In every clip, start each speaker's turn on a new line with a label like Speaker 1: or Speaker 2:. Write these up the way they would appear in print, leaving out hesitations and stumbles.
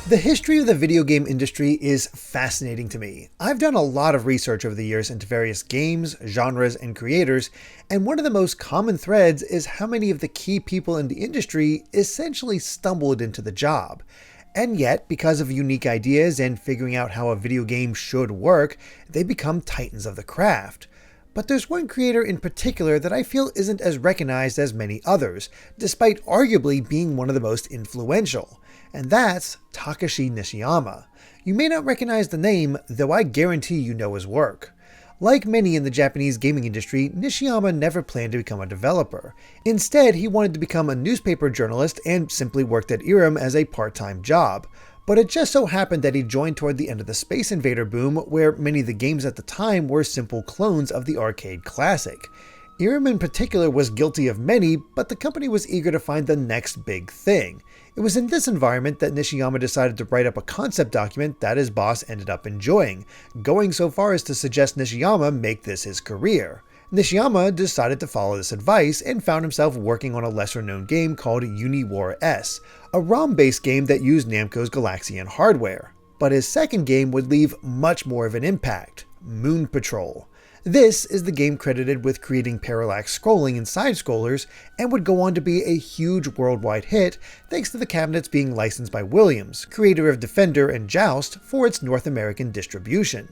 Speaker 1: The history of the video game industry is fascinating to me. I've done a lot of research over the years into various games, genres, and creators, and one of the most common threads is how many of the key people in the industry essentially stumbled into the job. And yet, because of unique ideas and figuring out how a video game should work, they become titans of the craft. But there's one creator in particular that I feel isn't as recognized as many others, despite arguably being one of the most influential. And that's Takashi Nishiyama. You may not recognize the name, though I guarantee you know his work. Like many in the Japanese gaming industry, Nishiyama never planned to become a developer. Instead, he wanted to become a newspaper journalist and simply worked at Irem as a part-time job. But it just so happened that he joined toward the end of the Space Invader boom, where many of the games at the time were simple clones of the arcade classic. Irem in particular was guilty of many, but the company was eager to find the next big thing. It was in this environment that Nishiyama decided to write up a concept document that his boss ended up enjoying, going so far as to suggest Nishiyama make this his career. Nishiyama decided to follow this advice and found himself working on a lesser-known game called Uniwar S, a ROM-based game that used Namco's Galaxian hardware. But his second game would leave much more of an impact: Moon Patrol. This is the game credited with creating parallax scrolling and side-scrollers, and would go on to be a huge worldwide hit thanks to the cabinets being licensed by Williams, creator of Defender and Joust, for its North American distribution.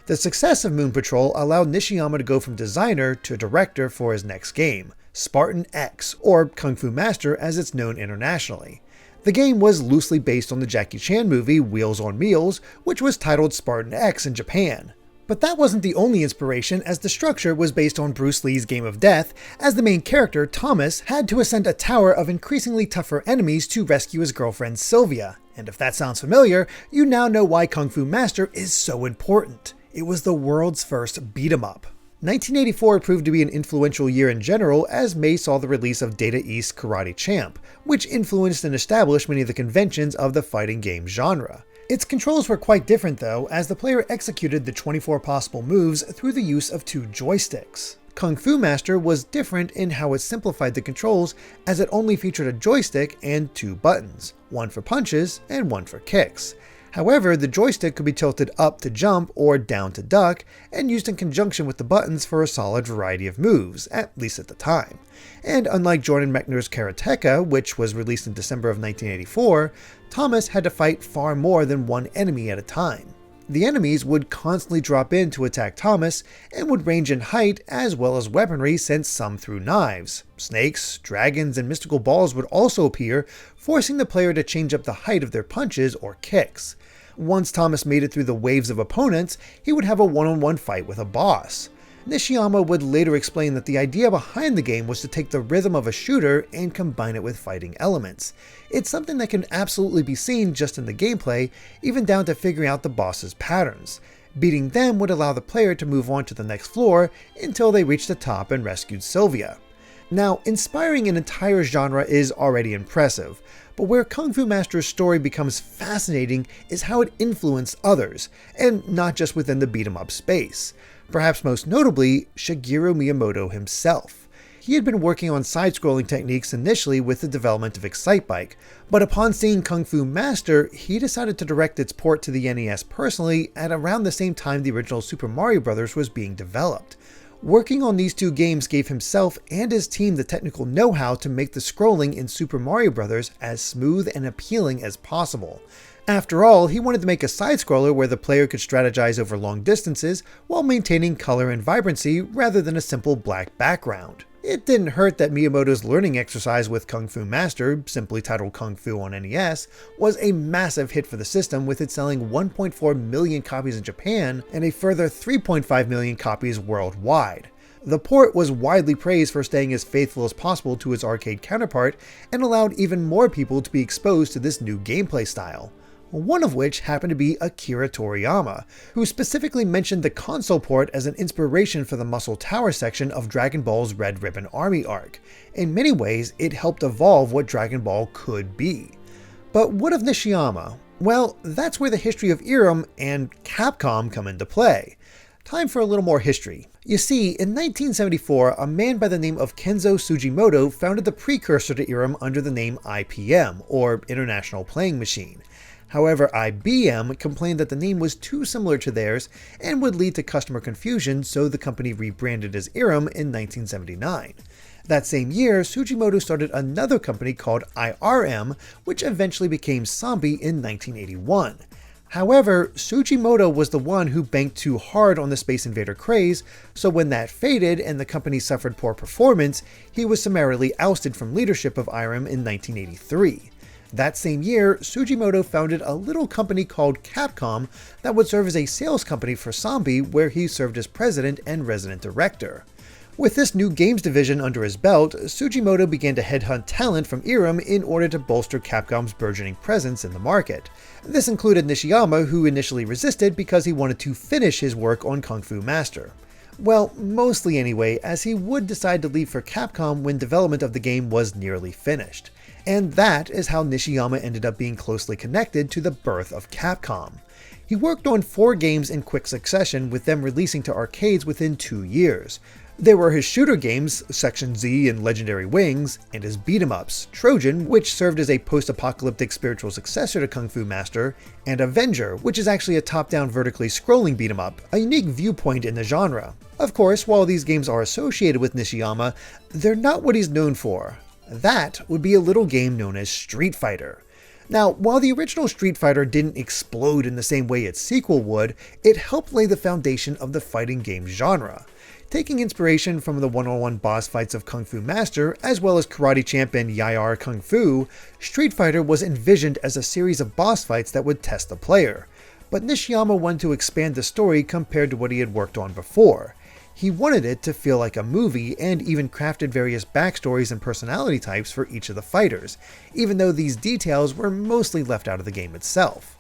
Speaker 1: The success of Moon Patrol allowed Nishiyama to go from designer to director for his next game, Spartan X, or Kung Fu Master as it's known internationally. The game was loosely based on the Jackie Chan movie Wheels on Meals, which was titled Spartan X in Japan. But that wasn't the only inspiration, as the structure was based on Bruce Lee's Game of Death, as the main character, Thomas, had to ascend a tower of increasingly tougher enemies to rescue his girlfriend Sylvia. And if that sounds familiar, you now know why Kung Fu Master is so important. It was the world's first beat-em-up. 1984 proved to be an influential year in general, as May saw the release of Data East's Karate Champ, which influenced and established many of the conventions of the fighting game genre. Its controls were quite different though, as the player executed the 24 possible moves through the use of 2 joysticks. Kung Fu Master was different in how it simplified the controls, as it only featured a joystick and 2 buttons, one for punches and one for kicks. However, the joystick could be tilted up to jump or down to duck, and used in conjunction with the buttons for a solid variety of moves, at least at the time. And unlike Jordan Mechner's Karateka, which was released in December of 1984, Thomas had to fight far more than one enemy at a time. The enemies would constantly drop in to attack Thomas, and would range in height as well as weaponry, since some threw knives. Snakes, dragons, and mystical balls would also appear, forcing the player to change up the height of their punches or kicks. Once Thomas made it through the waves of opponents, he would have a one-on-one fight with a boss. Nishiyama would later explain that the idea behind the game was to take the rhythm of a shooter and combine it with fighting elements. It's something that can absolutely be seen just in the gameplay, even down to figuring out the boss's patterns. Beating them would allow the player to move on to the next floor until they reached the top and rescued Sylvia. Now, inspiring an entire genre is already impressive, but where Kung Fu Master's story becomes fascinating is how it influenced others, and not just within the beat-em-up space. Perhaps most notably, Shigeru Miyamoto himself. He had been working on side-scrolling techniques initially with the development of Excitebike, but upon seeing Kung Fu Master, he decided to direct its port to the NES personally at around the same time the original Super Mario Bros. Was being developed. Working on these 2 games gave himself and his team the technical know-how to make the scrolling in Super Mario Bros. As smooth and appealing as possible. After all, he wanted to make a side-scroller where the player could strategize over long distances while maintaining color and vibrancy rather than a simple black background. It didn't hurt that Miyamoto's learning exercise with Kung Fu Master, simply titled Kung Fu on NES, was a massive hit for the system, with it selling 1.4 million copies in Japan and a further 3.5 million copies worldwide. The port was widely praised for staying as faithful as possible to its arcade counterpart, and allowed even more people to be exposed to this new gameplay style. One of which happened to be Akira Toriyama, who specifically mentioned the console port as an inspiration for the Muscle Tower section of Dragon Ball's Red Ribbon Army arc. In many ways, it helped evolve what Dragon Ball could be. But what of Nishiyama? Well, that's where the history of Irem and Capcom come into play. Time for a little more history. You see, in 1974, a man by the name of Kenzo Sugimoto founded the precursor to Irem under the name IPM, or International Playing Machine. However, IBM complained that the name was too similar to theirs and would lead to customer confusion, so the company rebranded as Irem in 1979. That same year, Tsujimoto started another company called Irem, which eventually became Sambi in 1981. However, Tsujimoto was the one who banked too hard on the Space Invader craze, so when that faded and the company suffered poor performance, he was summarily ousted from leadership of Irem in 1983. That same year, Tsujimoto founded a little company called Capcom that would serve as a sales company for Sambi, where he served as president and resident director. With this new games division under his belt, Tsujimoto began to headhunt talent from Irem in order to bolster Capcom's burgeoning presence in the market. This included Nishiyama, who initially resisted because he wanted to finish his work on Kung Fu Master. Well, mostly anyway, as he would decide to leave for Capcom when development of the game was nearly finished. And that is how Nishiyama ended up being closely connected to the birth of Capcom. He worked on 4 games in quick succession, with them releasing to arcades within 2 years. There were his shooter games, Section Z and Legendary Wings, and his beat-em-ups, Trojan, which served as a post-apocalyptic spiritual successor to Kung Fu Master, and Avenger, which is actually a top-down vertically scrolling beat-em-up, a unique viewpoint in the genre. Of course, while these games are associated with Nishiyama, they're not what he's known for. That would be a little game known as Street Fighter. Now, while the original Street Fighter didn't explode in the same way its sequel would, it helped lay the foundation of the fighting game genre. Taking inspiration from the one-on-one boss fights of Kung Fu Master, as well as karate champion Yayar Kung Fu, Street Fighter was envisioned as a series of boss fights that would test the player. But Nishiyama wanted to expand the story compared to what he had worked on before. He wanted it to feel like a movie, and even crafted various backstories and personality types for each of the fighters, even though these details were mostly left out of the game itself.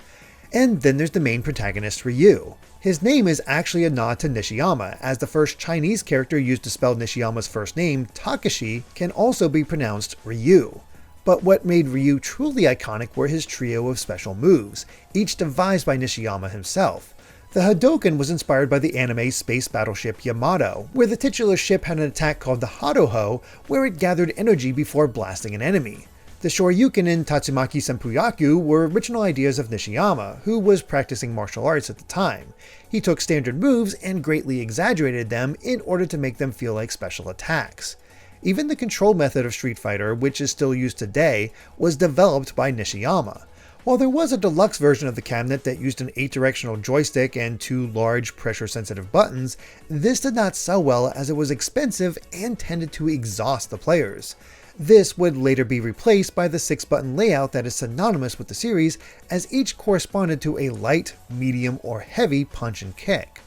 Speaker 1: And then there's the main protagonist, Ryu. His name is actually a nod to Nishiyama, as the first Chinese character used to spell Nishiyama's first name, Takashi, can also be pronounced Ryu. But what made Ryu truly iconic were his trio of special moves, each devised by Nishiyama himself. The Hadoken was inspired by the anime space battleship Yamato, where the titular ship had an attack called the Hadoho, where it gathered energy before blasting an enemy. The Shoryuken and Tatsumaki Senpuyaku were original ideas of Nishiyama, who was practicing martial arts at the time. He took standard moves and greatly exaggerated them in order to make them feel like special attacks. Even the control method of Street Fighter, which is still used today, was developed by Nishiyama. While there was a deluxe version of the cabinet that used an 8-directional joystick and 2 large pressure-sensitive buttons, this did not sell well as it was expensive and tended to exhaust the players. This would later be replaced by the 6-button layout that is synonymous with the series, as each corresponded to a light, medium, or heavy punch and kick.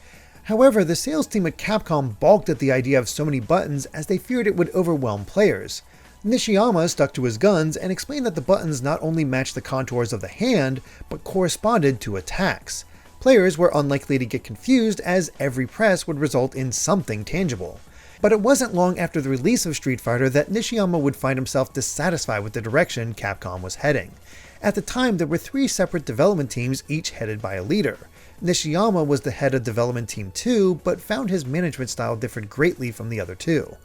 Speaker 1: However, the sales team at Capcom balked at the idea of so many buttons as they feared it would overwhelm players. Nishiyama stuck to his guns and explained that the buttons not only matched the contours of the hand, but corresponded to attacks. Players were unlikely to get confused, as every press would result in something tangible. But it wasn't long after the release of Street Fighter that Nishiyama would find himself dissatisfied with the direction Capcom was heading. At the time, there were 3 separate development teams, each headed by a leader. Nishiyama was the head of Development Team 2, but found his management style differed greatly from the other 2.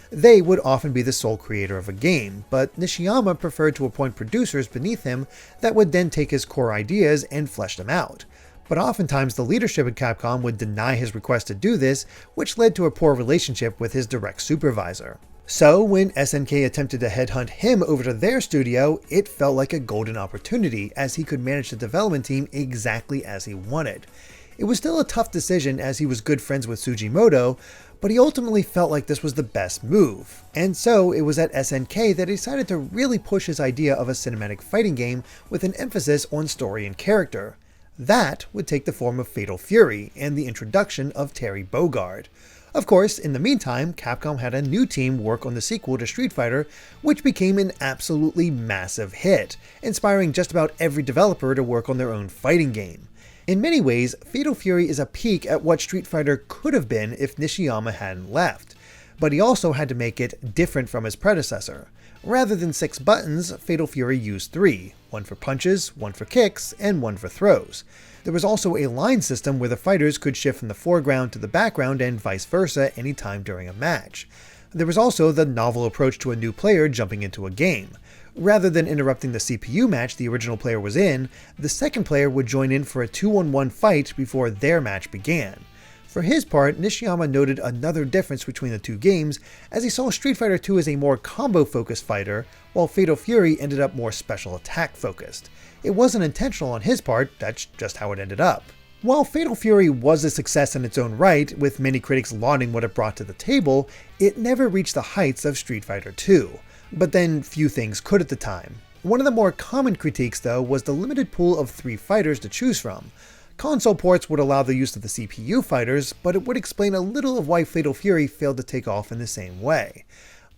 Speaker 1: They would often be the sole creator of a game, but Nishiyama preferred to appoint producers beneath him that would then take his core ideas and flesh them out. But oftentimes the leadership at Capcom would deny his request to do this, which led to a poor relationship with his direct supervisor. So when SNK attempted to headhunt him over to their studio, it felt like a golden opportunity, as he could manage the development team exactly as he wanted. It was still a tough decision, as he was good friends with Tsujimoto, but he ultimately felt like this was the best move. And so it was at SNK that he decided to really push his idea of a cinematic fighting game with an emphasis on story and character. That would take the form of Fatal Fury and the introduction of Terry Bogard. Of course, in the meantime, Capcom had a new team work on the sequel to Street Fighter, which became an absolutely massive hit, inspiring just about every developer to work on their own fighting game. In many ways, Fatal Fury is a peek at what Street Fighter could have been if Nishiyama hadn't left, but he also had to make it different from his predecessor. Rather than 6 buttons, Fatal Fury used 3, one for punches, one for kicks, and one for throws. There was also a line system where the fighters could shift from the foreground to the background and vice versa anytime during a match. There was also the novel approach to a new player jumping into a game. Rather than interrupting the CPU match the original player was in, the second player would join in for a 2-on-1 fight before their match began. For his part, Nishiyama noted another difference between the two games, as he saw Street Fighter II as a more combo-focused fighter, while Fatal Fury ended up more special attack-focused. It wasn't intentional on his part, that's just how it ended up. While Fatal Fury was a success in its own right, with many critics lauding what it brought to the table, it never reached the heights of Street Fighter II. But then few things could at the time. One of the more common critiques though was the limited pool of 3 fighters to choose from. Console ports would allow the use of the CPU fighters, but it would explain a little of why Fatal Fury failed to take off in the same way.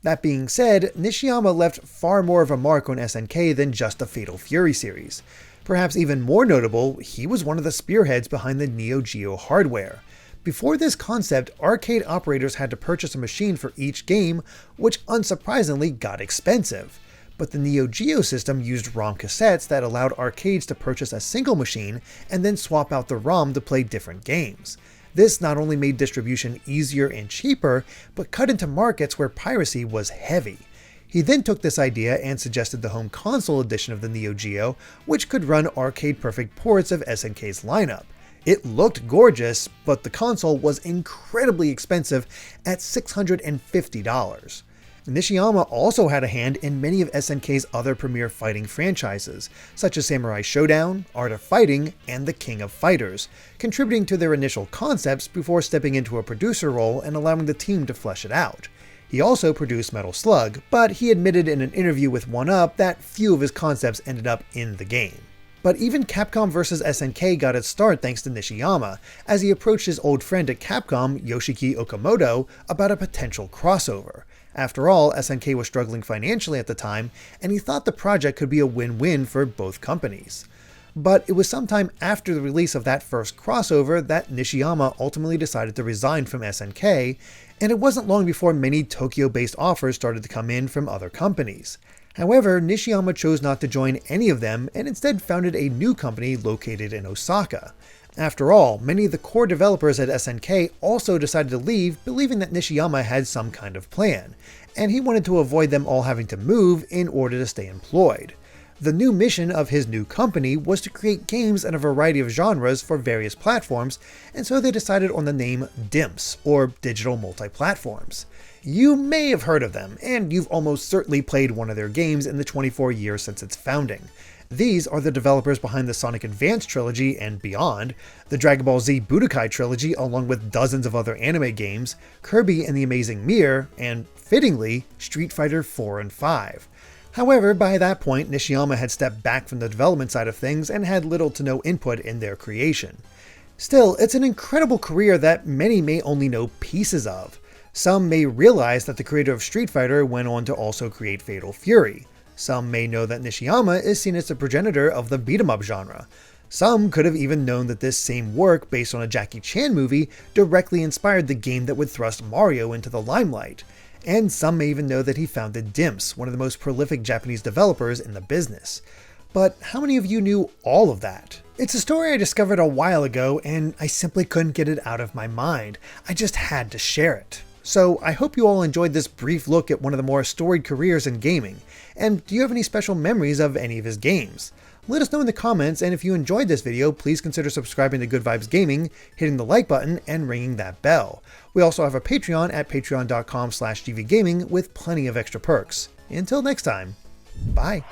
Speaker 1: That being said, Nishiyama left far more of a mark on SNK than just the Fatal Fury series. Perhaps even more notable, he was one of the spearheads behind the Neo Geo hardware. Before this concept, arcade operators had to purchase a machine for each game, which unsurprisingly got expensive. But the Neo Geo system used ROM cassettes that allowed arcades to purchase a single machine and then swap out the ROM to play different games. This not only made distribution easier and cheaper, but cut into markets where piracy was heavy. He then took this idea and suggested the home console edition of the Neo Geo, which could run arcade-perfect ports of SNK's lineup. It looked gorgeous, but the console was incredibly expensive at $650. Nishiyama also had a hand in many of SNK's other premier fighting franchises, such as Samurai Showdown, Art of Fighting, and The King of Fighters, contributing to their initial concepts before stepping into a producer role and allowing the team to flesh it out. He also produced Metal Slug, but he admitted in an interview with 1UP that few of his concepts ended up in the game. But even Capcom vs SNK got its start thanks to Nishiyama, as he approached his old friend at Capcom, Yoshiki Okamoto, about a potential crossover. After all, SNK was struggling financially at the time, and he thought the project could be a win-win for both companies. But it was sometime after the release of that first crossover that Nishiyama ultimately decided to resign from SNK, and it wasn't long before many Tokyo-based offers started to come in from other companies. However, Nishiyama chose not to join any of them and instead founded a new company located in Osaka. After all, many of the core developers at SNK also decided to leave, believing that Nishiyama had some kind of plan, and he wanted to avoid them all having to move in order to stay employed. The new mission of his new company was to create games in a variety of genres for various platforms, and so they decided on the name Dimps, or Digital Multi-Platforms. You may have heard of them, and you've almost certainly played one of their games in the 24 years since its founding. These are the developers behind the Sonic Advance trilogy and beyond, the Dragon Ball Z Budokai trilogy along with dozens of other anime games, Kirby and the Amazing Mirror, and, fittingly, Street Fighter 4 and 5. However, by that point, Nishiyama had stepped back from the development side of things and had little to no input in their creation. Still, it's an incredible career that many may only know pieces of. Some may realize that the creator of Street Fighter went on to also create Fatal Fury. Some may know that Nishiyama is seen as the progenitor of the beat-em-up genre. Some could have even known that this same work, based on a Jackie Chan movie, directly inspired the game that would thrust Mario into the limelight. And some may even know that he founded Dimps, one of the most prolific Japanese developers in the business. But how many of you knew all of that? It's a story I discovered a while ago, and I simply couldn't get it out of my mind. I just had to share it. So I hope you all enjoyed this brief look at one of the more storied careers in gaming. And do you have any special memories of any of his games? Let us know in the comments, and if you enjoyed this video, please consider subscribing to Good Vibes Gaming, hitting the like button, and ringing that bell. We also have a Patreon at patreon.com/gvgaming with plenty of extra perks. Until next time, bye.